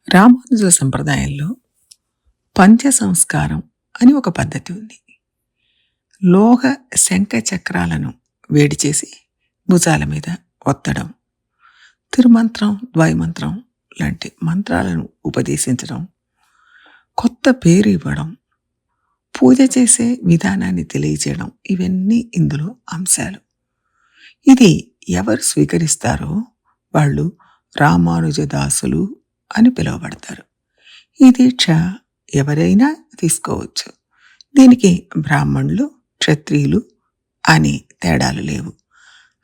రామానుజుల సంప్రదాయంలో పంచ సంస్కారం అని ఒక పద్ధతి ఉంది. లోహ శంఖ చక్రాలను వేడి చేసి భుజాల మీద ఒత్తడం, తిరుమంత్రం, ద్వైమంత్రం లాంటి మంత్రాలను ఉపదేశించడం, కొత్త పేరు ఇవ్వడం, పూజ చేసే విధానాన్ని తెలియజేయడం ఇవన్నీ ఇందులో అంశాలు. ఇది ఎవరు స్వీకరిస్తారో వాళ్ళు రామానుజదాసులు అని పిలువబడతారు. ఈ దీక్ష ఎవరైనా తీసుకోవచ్చు. దీనికి బ్రాహ్మణులు, క్షత్రియులు అని తేడాలు లేవు.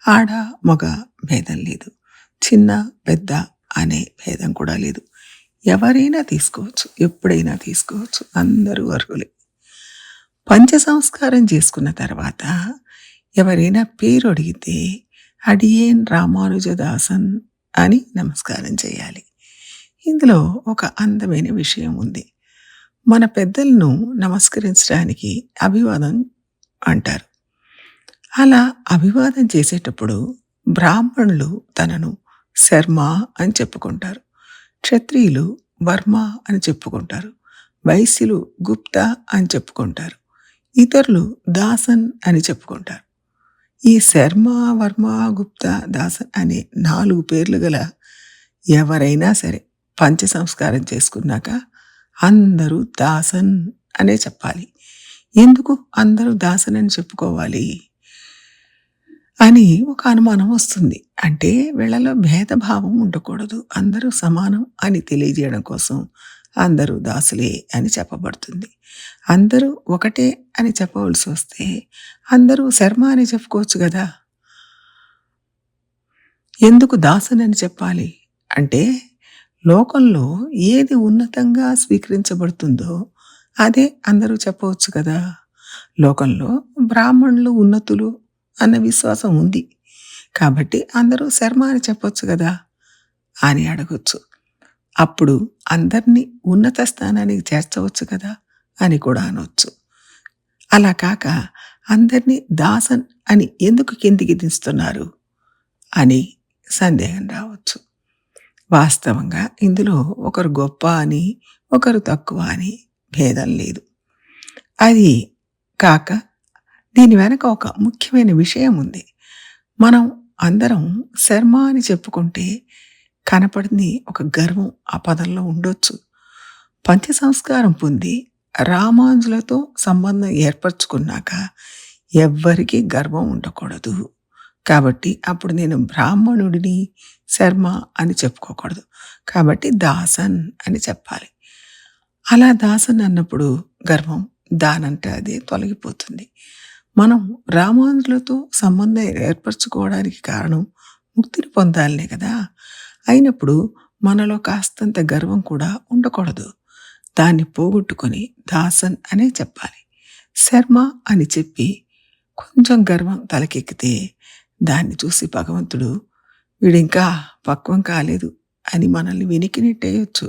ఆడ మగ భేదం లేదు. చిన్న పెద్ద అనే భేదం కూడా లేదు. ఎవరైనా తీసుకోవచ్చు, ఎప్పుడైనా తీసుకోవచ్చు. అందరూ అర్హులే. పంచ సంస్కారం చేసుకున్న తర్వాత ఎవరైనా పేరు అడిగితే అడియేన్ రామానుజదాసన్ అని నమస్కారం చేయాలి. ఇందులో ఒక అందమైన విషయం ఉంది. మన పెద్దలను నమస్కరించడానికి అభివాదం అంటారు. అలా అభివాదం చేసేటప్పుడు బ్రాహ్మణులు తనను శర్మ అని చెప్పుకుంటారు, క్షత్రియులు వర్మ అని చెప్పుకుంటారు, వైశ్యులు గుప్తా అని చెప్పుకుంటారు, ఇతరులు దాసన్ అని చెప్పుకుంటారు. ఈ శర్మ, వర్మ, గుప్తా, దాసన్ అనే 4 పేర్లు గల ఎవరైనా సరే పంచ సంస్కారం చేసుకున్నాక అందరూ దాసన్ అనే చెప్పాలి. ఎందుకు అందరూ దాసన్ అని చెప్పుకోవాలి అని ఒక అనుమానం వస్తుంది. అంటే వీళ్ళలో భేదభావం ఉండకూడదు, అందరూ సమానం అని తెలియజేయడం కోసం అందరూ దాసులే అని చెప్పబడుతుంది. అందరూ ఒకటే అని చెప్పవలసి వస్తే అందరూ శర్మ అని చెప్పుకోవచ్చు కదా. ఎందుకు దాసన్ అని చెప్పాలి అంటే లోకంలో ఏది ఉన్నతంగా స్వీకరించబడుతుందో అదే అందరూ చెప్పవచ్చు కదా. లోకంలో బ్రాహ్మణులు ఉన్నతులు అన్న విశ్వాసం ఉంది కాబట్టి అందరూ శర్మ అని చెప్పొచ్చు కదా అని అడగొచ్చు. అప్పుడు అందరినీ ఉన్నత స్థానానికి చేర్చవచ్చు కదా అని కూడా అనవచ్చు. అలా కాక అందరినీ దాసన్ అని ఎందుకు కిందికి దిస్తున్నారు అని సందేహం రావచ్చు. వాస్తవంగా ఇందులో ఒకరు గొప్ప అని ఒకరు తక్కువ అని భేదం లేదు. అది కాక దీని వెనక ఒక ముఖ్యమైన విషయం ఉంది. మనం అందరం శర్మ అని చెప్పుకుంటే కనపడింది ఒక గర్వం ఆ పదంలో ఉండొచ్చు. పంచ సంస్కారం పొంది రామానుజులతో సంబంధం ఏర్పరచుకున్నాక ఎవ్వరికీ గర్వం ఉండకూడదు. కాబట్టి అప్పుడు నేను బ్రాహ్మణుడిని శర్మ అని చెప్పుకోకూడదు. కాబట్టి దాసన్ అని చెప్పాలి. అలా దాసన్ అన్నప్పుడు గర్వం దానంటే అదే తొలగిపోతుంది. మనం రామానుజులతో సంబంధం ఏర్పరచుకోవడానికి కారణం ముక్తిని పొందాలనే కదా. అయినప్పుడు మనలో కాస్తంత గర్వం కూడా ఉండకూడదు. దాన్ని పోగొట్టుకొని దాసన్ అనే చెప్పాలి. శర్మ అని చెప్పి కొంచెం గర్వం తలకెక్కితే దాన్ని చూసి భగవంతుడు వీడింకా పక్వం కాలేదు అని మనల్ని వెనక్కి నెట్టేయొచ్చు.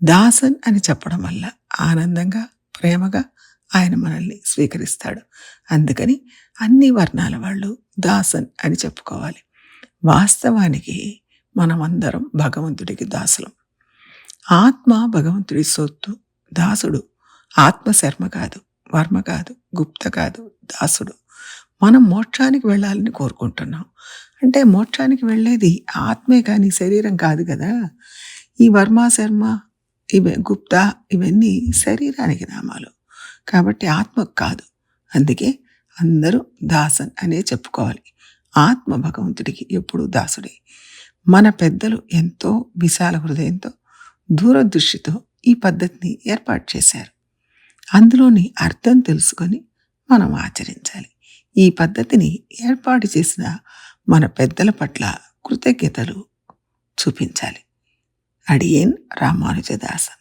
దాసన్ అని చెప్పడం వల్ల ఆనందంగా, ప్రేమగా ఆయన మనల్ని స్వీకరిస్తాడు. అందుకని అన్ని వర్ణాల వాళ్ళు దాసన్ అని చెప్పుకోవాలి. వాస్తవానికి మనమందరం భగవంతుడికి దాసులం. ఆత్మ భగవంతుడి సొత్తు. దాసుడు ఆత్మ శర్మ కాదు, వర్మ కాదు, గుప్త కాదు, దాసుడు. మనం మోక్షానికి వెళ్ళాలని కోరుకుంటున్నాం. అంటే మోక్షానికి వెళ్ళేది ఆత్మే కానీ శరీరం కాదు కదా. ఈ వర్మ, శర్మ, గుప్తా ఇవన్నీ శరీరానికి నామాలు కాబట్టి ఆత్మకు కాదు. అందుకే అందరూ దాసన్ అనే చెప్పుకోవాలి. ఆత్మ భగవంతుడికి ఎప్పుడూ దాసుడే. మన పెద్దలు ఎంతో విశాల హృదయంతో, దూరదృష్టితో ఈ పద్ధతిని ఏర్పాటు చేశారు. అందులోని అర్థం తెలుసుకొని మనం ఆచరించాలి. ఈ పద్ధతిని ఏర్పాటు చేసిన మన పెద్దల పట్ల కృతజ్ఞతలు చూపించాలి. అడియేన్ రామానుజదాసన్.